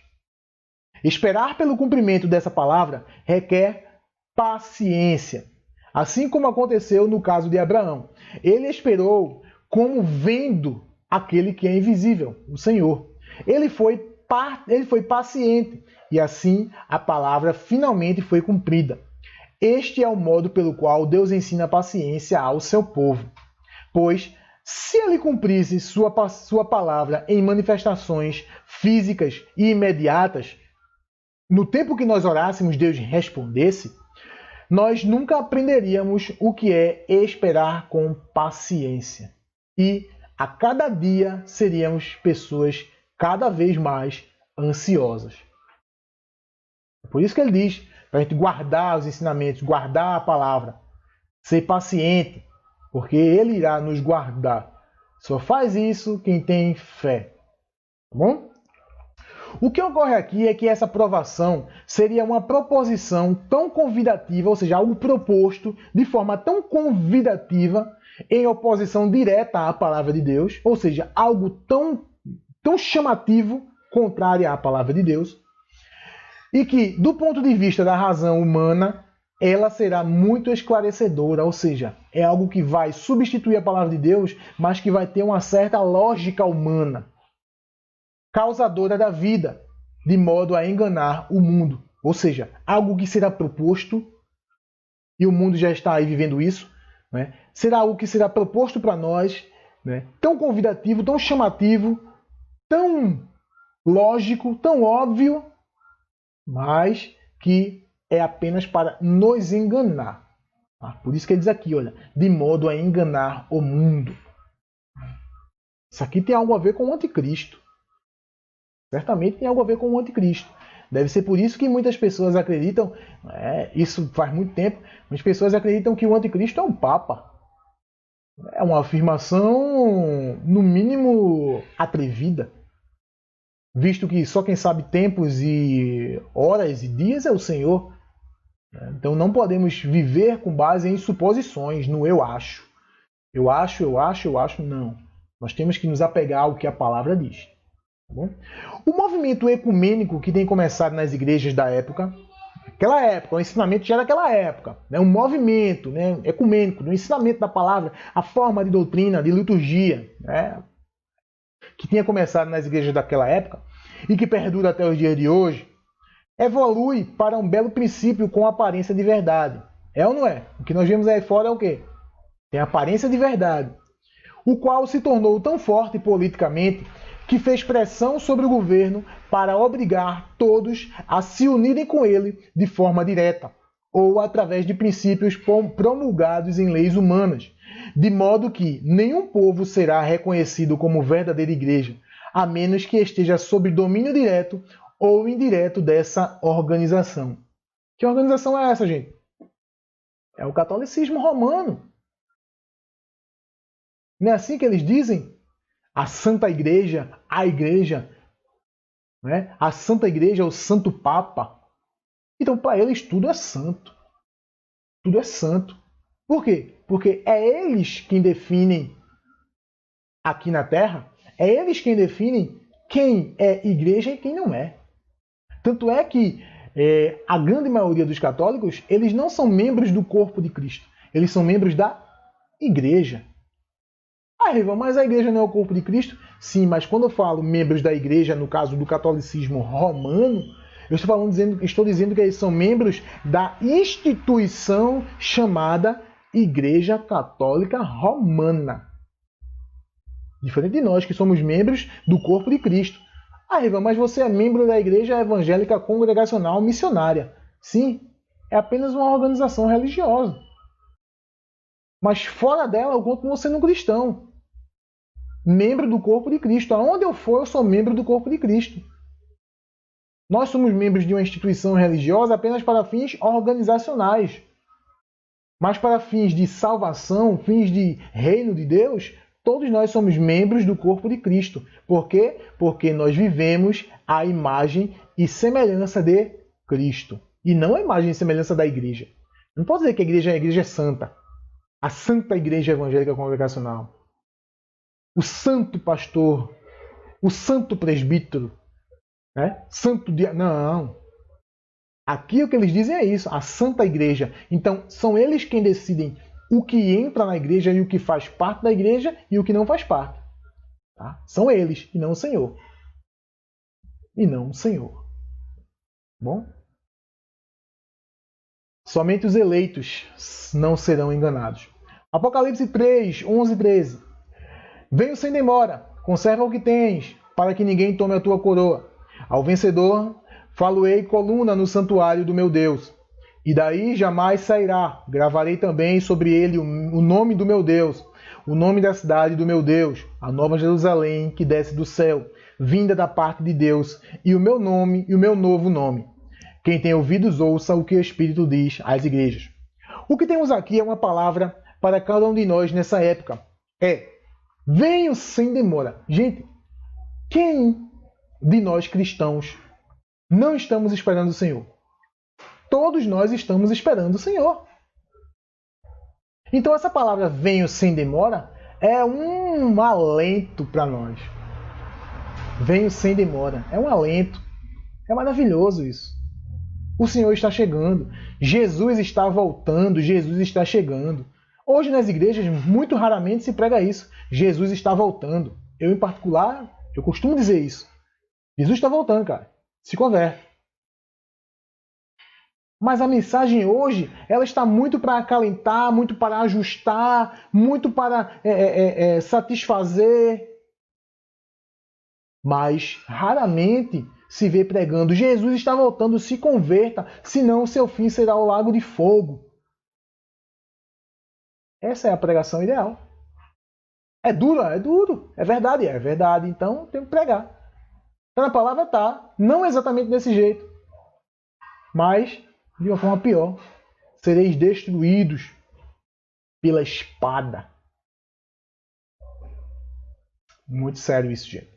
Esperar pelo cumprimento dessa palavra requer paciência, assim como aconteceu no caso de Abraão. Ele esperou como vendo aquele que é invisível, o Senhor. Ele foi paciente e assim a palavra finalmente foi cumprida. Este é o modo pelo qual Deus ensina paciência ao seu povo. Pois, se ele cumprisse sua palavra em manifestações físicas e imediatas, no tempo que nós orássemos, Deus respondesse, nós nunca aprenderíamos o que é esperar com paciência. E a cada dia seríamos pessoas cada vez mais ansiosas. Por isso que ele diz para a gente guardar os ensinamentos, guardar a palavra, ser paciente, porque ele irá nos guardar. Só faz isso quem tem fé. Tá bom? O que ocorre aqui é que essa provação seria uma proposição tão convidativa, ou seja, algo proposto de forma tão convidativa, em oposição direta à palavra de Deus, ou seja, algo tão chamativo, contrário à palavra de Deus, e que, do ponto de vista da razão humana, ela será muito esclarecedora, ou seja, é algo que vai substituir a palavra de Deus, mas que vai ter uma certa lógica humana, causadora da vida, de modo a enganar o mundo. Ou seja, algo que será proposto, e o mundo já está aí vivendo isso, né? Será algo que será proposto para nós, né? Tão convidativo, tão chamativo, tão lógico, tão óbvio, mas que é apenas para nos enganar. Tá? Por isso que ele diz aqui, olha, de modo a enganar o mundo. Isso aqui tem algo a ver com o anticristo. Certamente tem algo a ver com o anticristo. Deve ser por isso que muitas pessoas acreditam, isso faz muito tempo, muitas pessoas acreditam que o anticristo é um papa. É uma afirmação, no mínimo, atrevida. Visto que só quem sabe tempos e horas e dias é o Senhor. Então não podemos viver com base em suposições, no eu acho. Eu acho, não. Nós temos que nos apegar ao que a palavra diz. Tá bom? O movimento ecumênico que tem começado nas igrejas da época, aquela época, o ensinamento já era daquela época, né? Um movimento, né, ecumênico, do ensinamento da palavra, a forma de doutrina, de liturgia, né, que tinha começado nas igrejas daquela época e que perdura até os dias de hoje, evolui para um belo princípio com aparência de verdade. É ou não é? O que nós vemos aí fora é o quê? Tem aparência de verdade, o qual se tornou tão forte politicamente que fez pressão sobre o governo para obrigar todos a se unirem com ele de forma direta, ou através de princípios promulgados em leis humanas, de modo que nenhum povo será reconhecido como verdadeira igreja, a menos que esteja sob domínio direto ou indireto dessa organização. Que organização é essa, gente? É o catolicismo romano. Não é assim que eles dizem? A Santa Igreja, a Igreja, né? A Santa Igreja, o Santo Papa. Então, para eles, tudo é santo. Tudo é santo. Por quê? Porque é eles quem definem aqui na Terra, é eles quem definem quem é igreja e quem não é. Tanto é que a grande maioria dos católicos, eles não são membros do corpo de Cristo. Eles são membros da igreja. Ah, Riva, mas a igreja não é o corpo de Cristo? Sim, mas quando eu falo membros da igreja, no caso do catolicismo romano, eu estou dizendo que eles são membros da instituição chamada Igreja Católica Romana. Diferente de nós, que somos membros do corpo de Cristo. Ah, Riva, mas você é membro da Igreja Evangélica Congregacional Missionária. Sim, é apenas uma organização religiosa. Mas fora dela, eu conto você no cristão. Membro do corpo de Cristo. Aonde eu for, eu sou membro do corpo de Cristo. Nós somos membros de uma instituição religiosa apenas para fins organizacionais. Mas para fins de salvação, fins de reino de Deus, todos nós somos membros do corpo de Cristo. Por quê? Porque nós vivemos a imagem e semelhança de Cristo. E não a imagem e semelhança da igreja. Não posso dizer que a igreja é santa. A santa igreja evangélica congregacional. O santo pastor. O santo presbítero. Né? Santo dia. Não. Aqui o que eles dizem é isso. A santa igreja. Então, são eles quem decidem o que entra na igreja e o que faz parte da igreja e o que não faz parte. Tá? São eles, e não o Senhor. E não o Senhor. Bom? Somente os eleitos não serão enganados. Apocalipse 3, 11 e 13. Venho sem demora, conserva o que tens, para que ninguém tome a tua coroa. Ao vencedor, falo-ei coluna no santuário do meu Deus. E daí jamais sairá. Gravarei também sobre ele o nome do meu Deus, o nome da cidade do meu Deus, a nova Jerusalém que desce do céu, vinda da parte de Deus, e o meu nome e o meu novo nome. Quem tem ouvidos, ouça o que o Espírito diz às igrejas. O que temos aqui é uma palavra para cada um de nós nessa época. Venho sem demora. Gente, quem de nós cristãos não estamos esperando o Senhor? Todos nós estamos esperando o Senhor. Então essa palavra venho sem demora é um alento para nós. Venho sem demora. É um alento. É maravilhoso isso. O Senhor está chegando. Jesus está voltando. Jesus está chegando. Hoje nas igrejas, muito raramente se prega isso. Jesus está voltando. Eu, em particular, eu costumo dizer isso. Jesus está voltando, cara. Se converte. Mas a mensagem hoje, ela está muito para acalentar, muito para ajustar, muito para satisfazer. Mas raramente se vê pregando: Jesus está voltando, se converta, senão o seu fim será o lago de fogo. Essa é a pregação ideal. É duro? É duro. É verdade. Então tem que pregar. Então a palavra está, não exatamente desse jeito, mas de uma forma pior. Sereis destruídos pela espada. Muito sério isso, gente.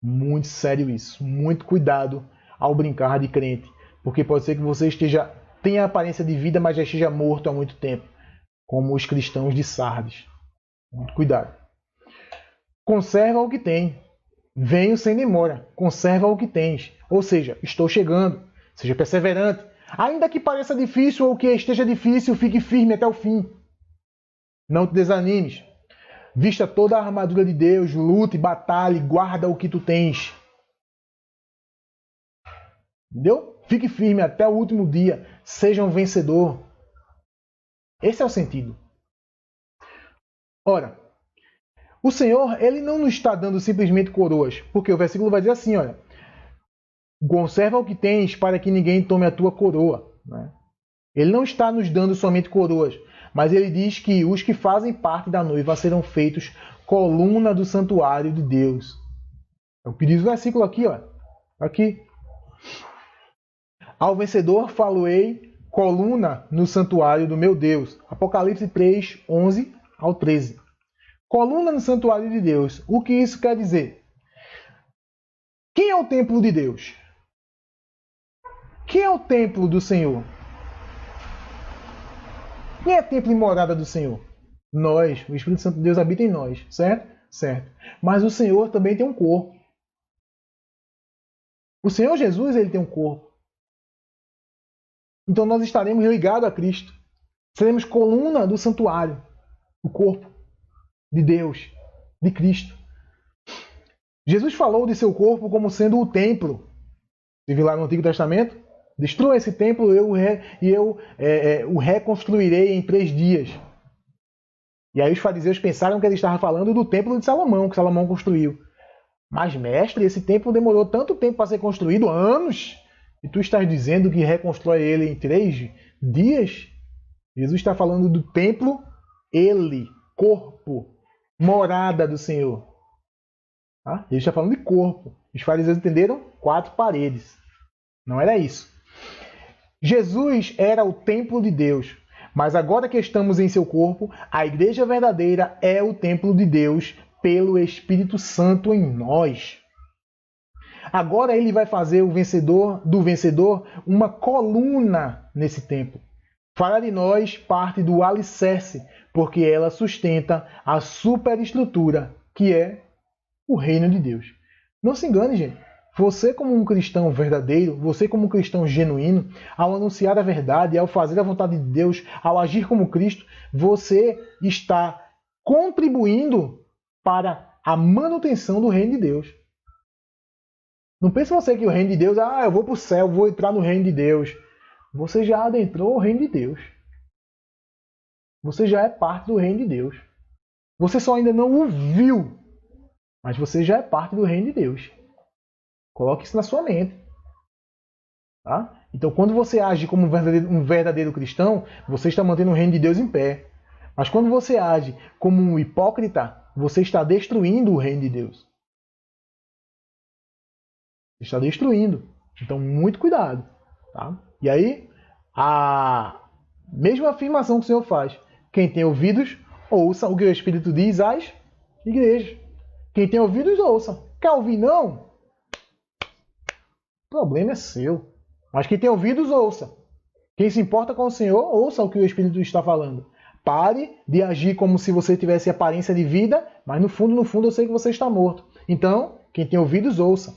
Muito sério isso. Muito cuidado ao brincar de crente. Porque pode ser que você tenha a aparência de vida, mas já esteja morto há muito tempo. Como os cristãos de Sardes. Muito cuidado. Conserva o que tem. Venho sem demora. Conserva o que tens. Ou seja, estou chegando. Seja perseverante. Ainda que pareça difícil ou que esteja difícil, fique firme até o fim. Não te desanimes. Vista toda a armadura de Deus, lute, batalhe, guarda o que tu tens. Entendeu? Fique firme até o último dia. Seja um vencedor. Esse é o sentido. Ora, o Senhor, ele não nos está dando simplesmente coroas, porque o versículo vai dizer assim, olha: conserva o que tens para que ninguém tome a tua coroa. Né? Ele não está nos dando somente coroas, mas ele diz que os que fazem parte da noiva serão feitos coluna do santuário de Deus. É o que diz o versículo aqui, ó. Aqui. Ao vencedor falo-ei coluna no santuário do meu Deus. Apocalipse 3, 11 ao 13. Coluna no santuário de Deus. O que isso quer dizer? Quem é o templo de Deus? Quem é o templo do Senhor? Quem é templo e morada do Senhor? Nós. O Espírito Santo de Deus habita em nós. Certo? Certo. Mas o Senhor também tem um corpo. O Senhor Jesus, ele tem um corpo. Então nós estaremos ligados a Cristo. Seremos coluna do santuário. O corpo de Deus, de Cristo. Jesus falou de seu corpo como sendo o templo. Você viu lá no Antigo Testamento? Destrua esse templo e eu o reconstruirei em 3 dias. E aí os fariseus pensaram que ele estava falando do templo de Salomão, que Salomão construiu. Mas, mestre, esse templo demorou tanto tempo para ser construído, anos, e tu estás dizendo que reconstrói ele em 3 dias? Jesus está falando do templo, ele, corpo, morada do Senhor. Tá? Ele está falando de corpo. Os fariseus entenderam 4 paredes. Não era isso. Jesus era o templo de Deus, Mas agora que estamos em seu corpo, a igreja verdadeira é o templo de Deus pelo Espírito Santo em nós. Agora ele vai fazer do vencedor uma coluna nesse templo. Fará de nós parte do alicerce, porque ela sustenta a superestrutura, que é o reino de Deus. Não se engane, gente. Você como um cristão verdadeiro, você como um cristão genuíno, ao anunciar a verdade, ao fazer a vontade de Deus, ao agir como Cristo, você está contribuindo para a manutenção do reino de Deus. Não pense você que o reino de Deus, eu vou para o céu, vou entrar no reino de Deus. Você já adentrou o reino de Deus. Você já é parte do reino de Deus. Você só ainda não o viu, mas você já é parte do reino de Deus. Coloque isso na sua mente. Tá? Então, quando você age como um verdadeiro cristão, você está mantendo o reino de Deus em pé. Mas quando você age como um hipócrita, você está destruindo o reino de Deus. Você está destruindo. Então, muito cuidado. Tá? E aí, a mesma afirmação que o Senhor faz. Quem tem ouvidos, ouça o que o Espírito diz às igrejas. Quem tem ouvidos, ouça. Quer ouvir, não? O problema é seu. Mas quem tem ouvidos, ouça. Quem se importa com o Senhor, ouça o que o Espírito está falando. Pare de agir como se você tivesse aparência de vida, mas no fundo eu sei que você está morto. Então, quem tem ouvidos, ouça.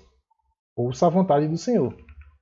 Ouça a vontade do Senhor.